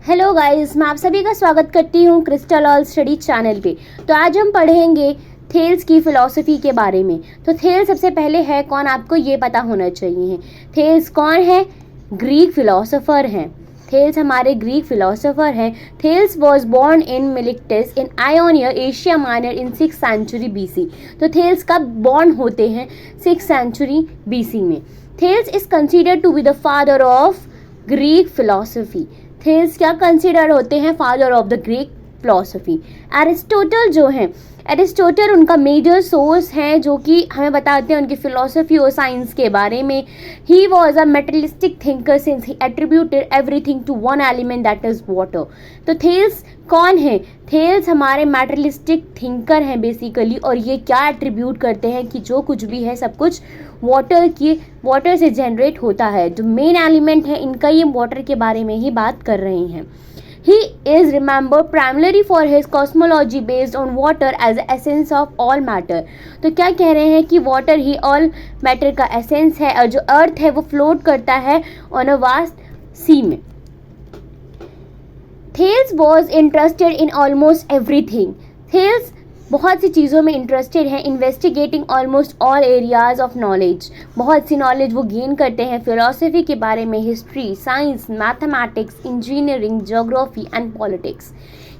Hello guys, मैं आप सभी का स्वागत करती हूँ क्रिस्टल ऑल स्टडी चैनल पे। तो आज हम पढ़ेंगे थेल्स की फ़िलॉसफ़ी के बारे में। तो थेल्स सबसे पहले है कौन, आपको ये पता होना चाहिए। थेल्स कौन है? ग्रीक फ़िलासफ़र हैं। थेल्स हमारे ग्रीक फ़िलासफ़र हैं। Thales was born in Miletus in Ionia, Asia Minor in 6th century BC। तो थेल्स कब बॉर्न होते हैं? 6th सेंचुरी BC में। Thales is considered to be the father of Greek philosophy. थेल्स क्या consider होते हैं? Father of the Greek philosophy. Aristotle जो हैं, एरिस्टोटल उनका मेजर सोर्स हैं जो कि हमें बताते हैं उनकी फिलॉसफी और साइंस के बारे में। He was a materialistic thinker since he attributed everything to one element that is water. तो थेल्स कौन है? थेल्स हमारे मेटलिस्टिक थिंकर हैं बेसिकली, और ये क्या एट्रीब्यूट करते हैं कि जो कुछ भी है सब कुछ वाटर से जनरेट होता है। जो मेन एलिमेंट है इनका, ये वाटर के बारे में ही बात कर रहे हैं। He is remembered primarily for his cosmology based on water as the essence of all matter। तो क्या कह रहे हैं कि water ही all matter का essence है, और जो earth है वो float करता है on a vast sea में। Thales was interested in almost everything। Thales बहुत सी चीज़ों में इंटरेस्टेड है। Investigating almost all areas of knowledge, बहुत सी नॉलेज वो गेन करते हैं फिलॉसफी के बारे में, history, science, mathematics, engineering, geography and politics.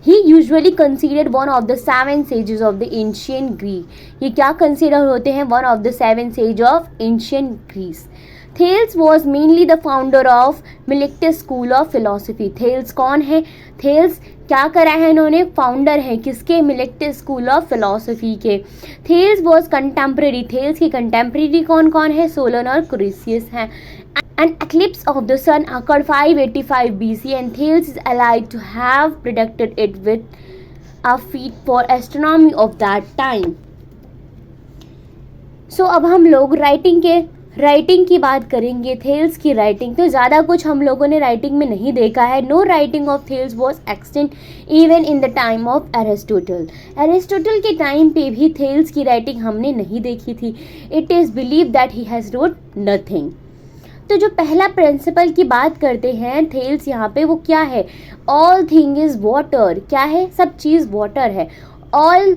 He usually considered one of the 7 sages of the ancient Greek. ये क्या कंसिडर होते हैं? One of the 7 sage of ancient Greece. Thales was mainly the founder of Miletus school of philosophy. Thales कौन है? Thales क्या करा है इन्होंने? फाउंडर है किसके? मिलिक्टस स्कूल ऑफ फिलोसफी के। Thales was contemporary. थेल्स के कंटेम्प्रेरी कौन कौन है? सोलन और क्रिसियस हैं। An eclipse of the sun occurred 585 BC and Thales is alleged to have predicted it with a feat for astronomy of that time। So अब हम लोग राइटिंग की बात करेंगे। थेल्स की राइटिंग तो ज़्यादा कुछ हम लोगों ने राइटिंग में नहीं देखा है। No writing of Thales was extant even in the time of Aristotle. Aristotle के टाइम पे भी थेल्स की राइटिंग हमने नहीं देखी थी। It is believe that he has wrote nothing. तो जो पहला प्रिंसिपल की बात करते हैं थेल्स यहाँ पे, वो क्या है? All thing is water. क्या है? सब चीज़ वाटर है। All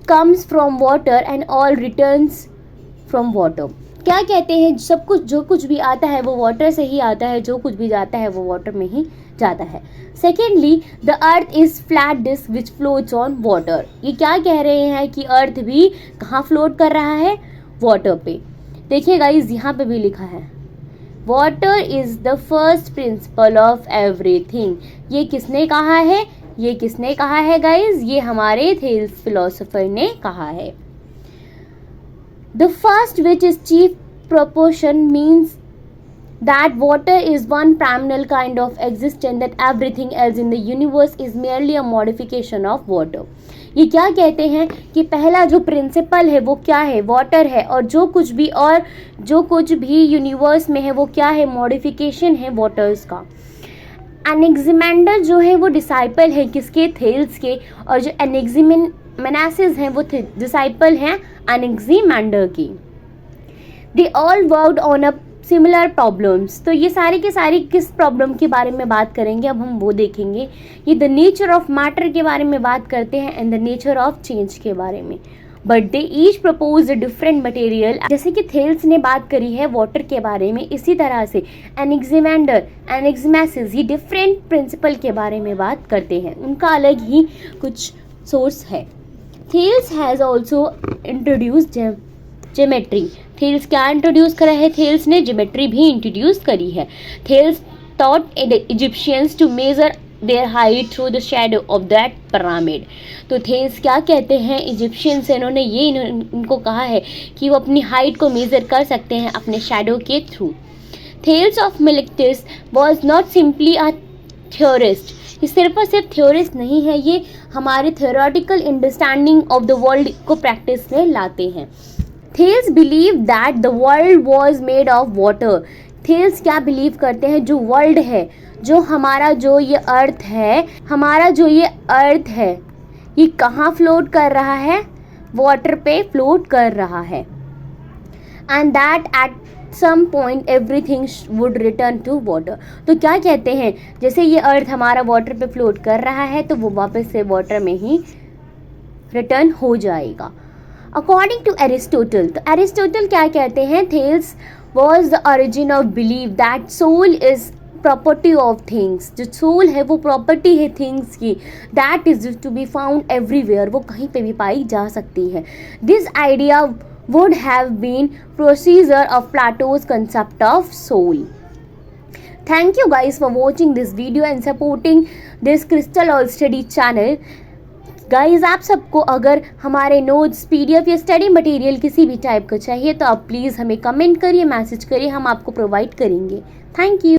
comes from water and all returns from water. क्या कहते हैं? सब कुछ, जो कुछ भी आता है वो वाटर से ही आता है, जो कुछ भी जाता है वो वाटर में ही जाता है। Secondly, the earth is flat disc which floats on water. ये क्या कह रहे हैं कि अर्थ भी कहाँ फ्लोट कर रहा है? वाटर पे। देखिए गाइस, यहाँ पे भी लिखा है water is the first principle of everything. ये किसने कहा है? ये किसने कहा है गाइस? ये हमारे थेल्स फिलोसोफर ने कहा है। The first, which is chief proportion, means that water is one primal kind of existence, that everything else in the universe is merely a modification of water। ये क्या कहते हैं कि पहला जो प्रिंसिपल है वो क्या है? वाटर है, और जो कुछ भी यूनिवर्स में है वो क्या है? मॉडिफिकेशन है वाटर्स का। एनेक्सिमेंडर जो है वो डिसाइपल है किसके? थेल्स के। और जो एनेक्सिमेनासिस हैं वो डिसाइपल हैं एनेक्सिमेंडर की। They all worked on a similar problems. तो ये सारे के सारे किस प्रॉब्लम के बारे में बात करेंगे? अब हम वो देखेंगे। ये द नेचर ऑफ मैटर के बारे में बात करते हैं and the nature of change के बारे में। But they each propose a different material. जैसे कि थेल्स ने बात करी है वाटर के बारे में, इसी तरह से एनेक्सिमेंडर, एनेक्सिमेसिस, ये डिफरेंट प्रिंसिपल के बारे में बात करते हैं। उनका अलग ही कुछ सोर्स है। Thales has also introduced geometry. Thales क्या इंट्रोड्यूस करा है? थेल्स ने ज्योमेट्री भी इंट्रोड्यूस करी है। Thales taught the Egyptians to measure their height through the shadow of that pyramid। तो थेल्स क्या कहते हैं? इजिप्शियन से इन्होंने ये इनको कहा है कि वो अपनी हाइट को मेज़र कर सकते हैं अपने शैडो के through. Thales of Miletus was not simply a theorist. ये सिर्फ और सिर्फ थ्योरिस्ट नहीं है, ये हमारे theoretical understanding of the world को प्रैक्टिस में लाते हैं। Thales believe that the world was made of water. Thales क्या बिलीव करते हैं? जो वर्ल्ड है, जो हमारा जो ये अर्थ है, ये कहाँ फ्लोट कर रहा है? वाटर पे फ्लोट कर रहा है। And that at some point everything would return to water. तो क्या कहते हैं, जैसे ये अर्थ हमारा वाटर पे फ्लोट कर रहा है तो वो वापस से वाटर में ही रिटर्न हो जाएगा. अकॉर्डिंग टू एरिस्टोटल, तो एरिस्टोटल क्या कहते हैं, Thales was the origin of believe that soul is property of things. जो सोल है वो प्रॉपर्टी है थिंग्स की. That is to be found everywhere, वो कहीं पे भी पाई जा सकती है. This idea would have been procedure of Plato's concept of soul. Thank you guys for watching this video and supporting this Crystal All Study channel. Guys आप सबको अगर हमारे नोट्स, PDF या स्टडी मटेरियल किसी भी टाइप का चाहिए तो आप प्लीज़ हमें कमेंट करिए, मैसेज करिए, हम आपको प्रोवाइड करेंगे. Thank you.